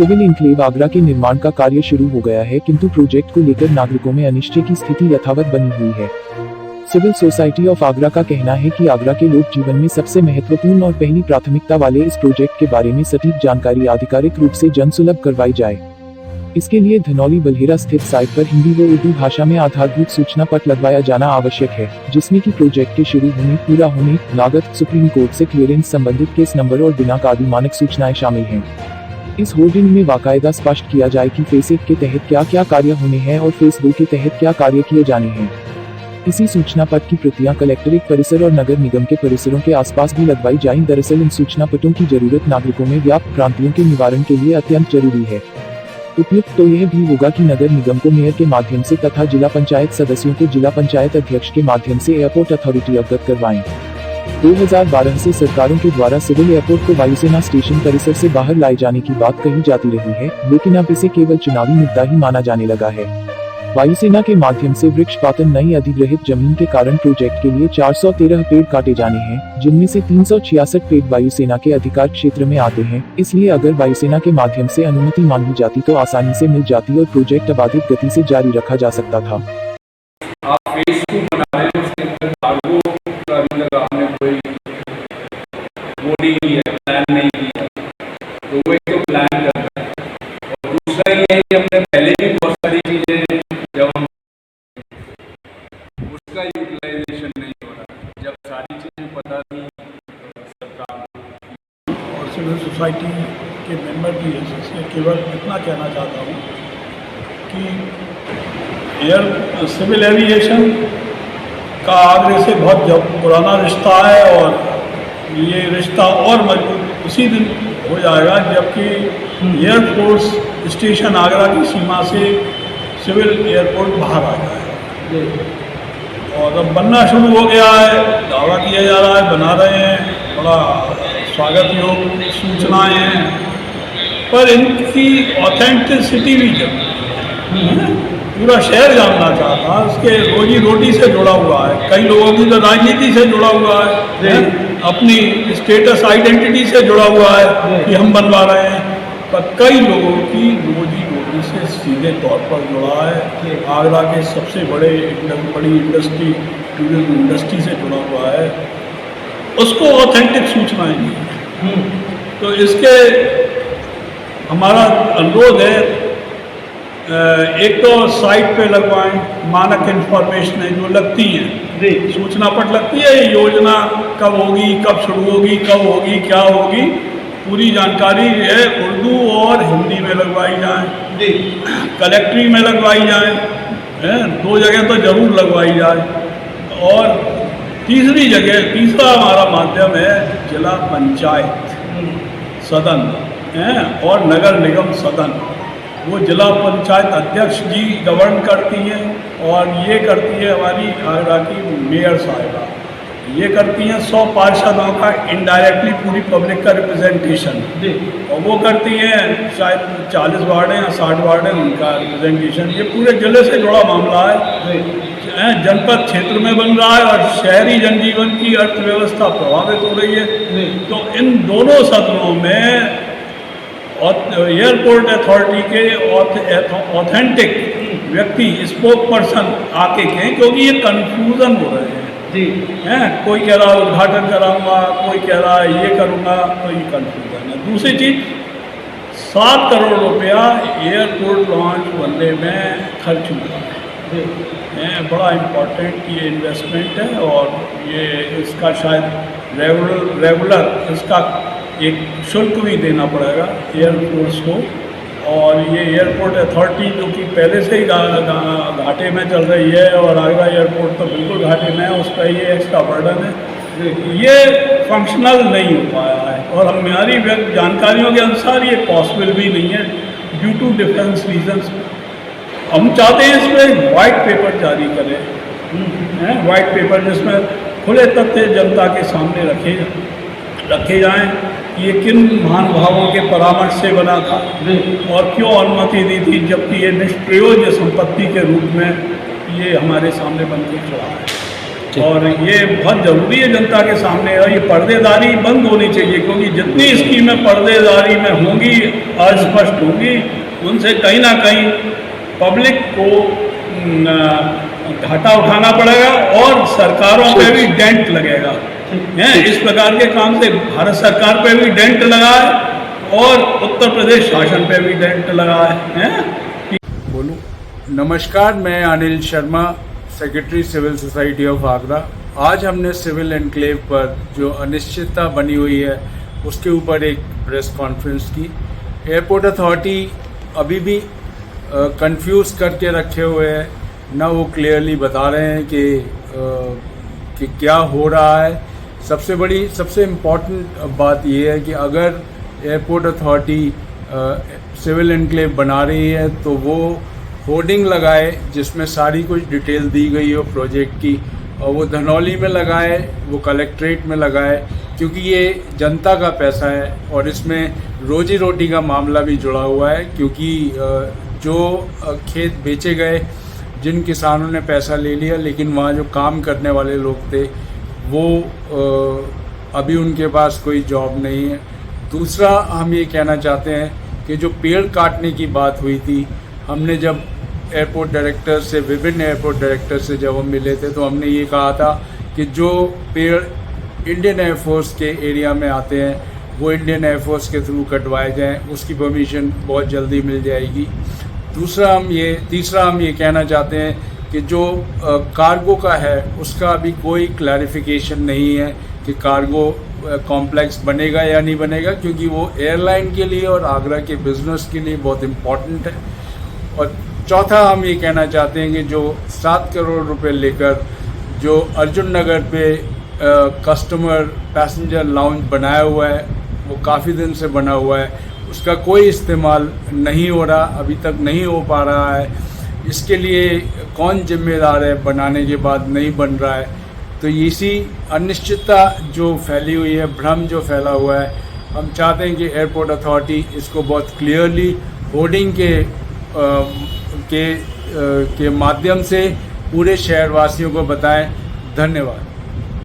Civil enclave Agra के निर्माण का कार्य शुरू हो गया है, किंतु प्रोजेक्ट को लेकर नागरिकों में अनिश्चय की स्थिति यथावत बनी हुई है। सिविल सोसाइटी ऑफ आगरा का कहना है कि आगरा के लोक जीवन में सबसे महत्वपूर्ण और पहली प्राथमिकता वाले इस प्रोजेक्ट के बारे में सटीक जानकारी आधिकारिक रूप से जनसुलभ करवाई जाए। इसके लिए धनौली बल्हेरा स्थित साइट पर हिंदी व उर्दू भाषा में आधारभूत सूचना पट लगवाया जाना आवश्यक है, जिसमें कि प्रोजेक्ट के शुरू होने, पूरा होने, लागत, सुप्रीम कोर्ट से क्लियरेंस, संबंधित केस नंबर और दिनांक आदि मानक सूचनाएं शामिल हैं। इस होर्डिंग में बाकायदा स्पष्ट किया जाए कि फेज 1 के तहत क्या क्या कार्य होने हैं और फेज 2 के तहत क्या कार्य किए जाने हैं। इसी सूचना पट की प्रतियां कलेक्ट्रेट परिसर और नगर निगम के परिसरों के आसपास भी लगवाई जाएं। दरअसल इन सूचना पटों की जरूरत नागरिकों में व्याप्त भ्रांतियों के निवारण के लिए अत्यंत जरूरी है। उपयुक्त तो यह भी होगा कि नगर निगम को मेयर के माध्यम से तथा जिला पंचायत सदस्यों को जिला पंचायत अध्यक्ष के माध्यम से एयरपोर्ट अथॉरिटी अवगत करवाएं। 2012 से सरकारों के द्वारा सिविल एयरपोर्ट को वायुसेना स्टेशन परिसर से बाहर लाए जाने की बात कही जाती रही है, लेकिन अब इसे केवल चुनावी मुद्दा ही माना जाने लगा है। वायुसेना के माध्यम से वृक्षपातन नई अधिग्रहित जमीन के कारण प्रोजेक्ट के लिए 413 पेड़ काटे जाने हैं, जिनमें से 366 पेड़ वायुसेना के अधिकार क्षेत्र में आते हैं। इसलिए अगर वायुसेना के माध्यम से अनुमति मांगी जाती तो आसानी से मिल जाती और प्रोजेक्ट अबाधित गति से जारी रखा जा सकता था। आप फेज 2 बना रहे हो, उसके अंदर कार्गो का अभी तक आपने कोई वो नहीं है, प्लान नहीं किया, तो वो एक तो प्लान करना है। और दूसरा ये है कि हमने पहले भी बहुत सारी चीजें जब हम उसका यूटिलाइजेशन नहीं हो रहा, जब सारी चीजें पता थी सरकार और सिविल सोसाइटी के मेंबर की हैसियत से केवल इतना कहना चाहता हूँ कि सिविल एविएशन का आगरे से बहुत पुराना रिश्ता है और ये रिश्ता और मजबूत उसी दिन हो जाएगा जबकि एयरफोर्स स्टेशन आगरा की सीमा से सिविल एयरपोर्ट बाहर आ जाएगा। और अब बनना शुरू हो गया है, दावा किया जा रहा है, बना रहे हैं, बड़ा स्वागत योग सूचनाएं हैं, पर इनकी ऑथेंटिसिटी भी जब पूरा शहर जानना चाहता है, उसके रोजी रोटी से जुड़ा हुआ है, कई लोगों की तो राजनीति से जुड़ा हुआ है, अपनी स्टेटस आइडेंटिटी से जुड़ा हुआ है कि हम बनवा रहे हैं, पर कई लोगों की रोजी रोटी से सीधे तौर पर जुड़ा है। आगरा के सबसे बड़ी इंडस्ट्री, टूरिज्म इंडस्ट्री से जुड़ा हुआ है, उसको ऑथेंटिक सूचनाएं दी। तो इसके हमारा अनुरोध है, एक तो साइट पे लगवाएं, मानक इन्फॉर्मेशन है जो लगती हैं, सूचना पट लगती है, योजना कब होगी, कब शुरू होगी, कब होगी, क्या होगी, पूरी जानकारी है उर्दू और हिंदी में लगवाई जाए, कलेक्ट्री में लगवाई जाए, 2 जगह तो जरूर लगवाई जाए। और तीसरा हमारा माध्यम है जिला पंचायत सदन और नगर निगम सदन। वो जिला पंचायत अध्यक्ष जी गवर्न करती हैं और ये करती है हमारी आगरा की मेयर साहिबा, ये करती हैं 100 पार्षदों का इनडायरेक्टली पूरी पब्लिक का रिप्रेजेंटेशन, और वो करती हैं शायद 40 वार्ड हैं या 60 वार्ड हैं उनका रिप्रेजेंटेशन। ये पूरे जिले से जुड़ा मामला है, जनपद क्षेत्र में बन रहा है और शहरी जनजीवन की अर्थव्यवस्था प्रभावित हो रही है। तो इन दोनों सदनों में एयरपोर्ट अथॉरिटी के ऑथेंटिक व्यक्ति, स्पोक पर्सन आके कहें, क्योंकि ये कन्फ्यूज़न हो रहे हैं जी, कोई कह रहा है उद्घाटन कराऊंगा, कोई कह रहा है ये करूंगा, तो ये कन्फ्यूज़न है। दूसरी चीज़, 7 करोड़ रुपया एयरपोर्ट लॉन्च बनने में खर्च हुआ है, बड़ा इम्पोर्टेंट ये इन्वेस्टमेंट है और ये इसका शायद रेगुलर इसका एक शुल्क भी देना पड़ेगा एयरफोर्स को। और ये एयरपोर्ट अथॉरिटी जो कि पहले से ही घाटे में चल रही है और आगरा एयरपोर्ट तो बिल्कुल घाटे में है, उसका ये एक्स्ट्रा बर्डन है, ये फंक्शनल नहीं हो पाया है और हमारी जानकारियों के अनुसार ये पॉसिबल भी नहीं है ड्यू टू डिफरेंस रीजन्स। हम चाहते हैं इसमें वाइट पेपर जारी करें, वाइट पेपर जिसमें खुले तथ्य जनता के सामने रखे जाएं कि ये किन महानुभावों के परामर्श से बना था और क्यों अनुमति दी थी, जबकि ये निष्प्रयोज्य संपत्ति के रूप में ये हमारे सामने बन के खड़ा है। और ये बहुत ज़रूरी है जनता के सामने, और ये पर्देदारी बंद होनी चाहिए, क्योंकि जितनी स्कीमें पर्देदारी में होंगी, अस्पष्ट होंगी, उनसे कहीं ना कहीं पब्लिक को घाटा उठाना पड़ेगा और सरकारों पे भी डेंट लगेगा। इस प्रकार के काम से भारत सरकार पे भी डेंट लगा है और उत्तर प्रदेश शासन पे भी डेंट लगा है। बोलूं, नमस्कार, मैं Anil Sharma, secretary civil society of Agra. आज हमने सिविल एनक्लेव पर जो अनिश्चितता बनी हुई है उसके ऊपर एक प्रेस कॉन्फ्रेंस की। एयरपोर्ट अथॉरिटी अभी भी कंफ्यूज करके रखे हुए हैं, ना वो क्लियरली बता रहे हैं कि क्या हो रहा है। सबसे इम्पॉर्टेंट बात ये है कि अगर एयरपोर्ट अथॉरिटी सिविल एनक्लेव बना रही है तो वो होर्डिंग लगाए जिसमें सारी कुछ डिटेल दी गई हो प्रोजेक्ट की, और वो धनौली में लगाए, वो कलेक्ट्रेट में लगाए, क्योंकि ये जनता का पैसा है और इसमें रोजी रोटी का मामला भी जुड़ा हुआ है। क्योंकि जो खेत बेचे गए, जिन किसानों ने पैसा ले लिया, लेकिन वहाँ जो काम करने वाले लोग थे वो अभी उनके पास कोई जॉब नहीं है। दूसरा, हम ये कहना चाहते हैं कि जो पेड़ काटने की बात हुई थी, हमने जब एयरपोर्ट डायरेक्टर से, विभिन्न एयरपोर्ट डायरेक्टर से जब हम मिले थे तो हमने ये कहा था कि जो पेड़ इंडियन एयरफोर्स के एरिया में आते हैं वो इंडियन एयरफोर्स के थ्रू कटवाए जाएं, उसकी परमिशन बहुत जल्दी मिल जाएगी। तीसरा हम ये कहना चाहते हैं कि जो कार्गो का है उसका अभी कोई क्लैरिफिकेशन नहीं है कि कार्गो कॉम्प्लेक्स बनेगा या नहीं बनेगा, क्योंकि वो एयरलाइन के लिए और आगरा के बिजनेस के लिए बहुत इम्पॉर्टेंट है। और चौथा, हम ये कहना चाहते हैं कि जो 7 करोड़ रुपए लेकर जो अर्जुन नगर पे कस्टमर पैसेंजर लाउंज बनाया हुआ है, वो काफ़ी दिन से बना हुआ है, उसका कोई इस्तेमाल नहीं हो रहा, अभी तक नहीं हो पा रहा है। इसके लिए कौन जिम्मेदार है, बनाने के बाद नहीं बन रहा है। तो इसी अनिश्चितता जो फैली हुई है, भ्रम जो फैला हुआ है, हम चाहते हैं कि एयरपोर्ट अथॉरिटी इसको बहुत क्लियरली होर्डिंग के माध्यम से पूरे शहरवासियों को बताएं। धन्यवाद।